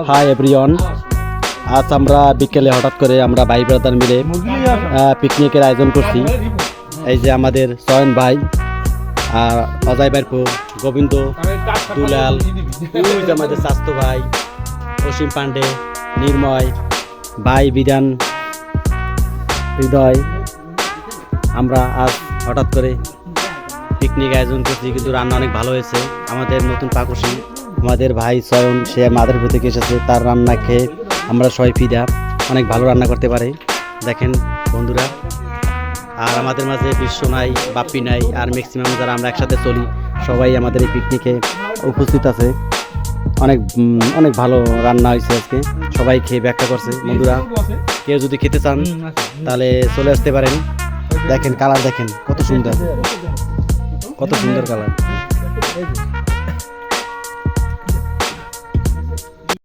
Hi everyone, আজ আমরা বিকেলে হঠাৎ করে আমরা ভাই ব্রাদার মিলে পিকনিকের আয়োজন করছি। এই যে আমাদের চয়ন ভাই আর অজয় ভাইয়ের পো গোবিন্দ দুলাল, ওই যে আমাদের স্বাস্থ্য ভাই অসীম পান্ডে, নির্ময় ভাই, বিধান, হৃদয়। আমরা আজ হঠাৎ করে পিকনিক আয়োজন করছি, কিন্তু রান্না অনেক ভালো হয়েছে। আমাদের নতুন পাকুশি আমাদের ভাই চয়ন, সে মাদারীপুর থেকে এসেছে, তার রান্না খেয়ে আমরা সবাই ফিদা, অনেক ভালো রান্না করতে পারে দেখেন বন্ধুরা। আর আমাদের মাঝে বিশ্ব নাই, বাপ্পি নাই, আর ম্যাক্সিমাম যারা আমরা একসাথে চলি সবাই আমাদের এই পিকনিকে উপস্থিত আছে। অনেক অনেক ভালো রান্না হয়েছে আজকে, সবাই খেয়ে ব্যাখ্যা করছে বন্ধুরা। কেউ যদি খেতে চান তাহলে চলে আসতে পারেন। দেখেন কালার, দেখেন কত সুন্দর, কত সুন্দর কালার।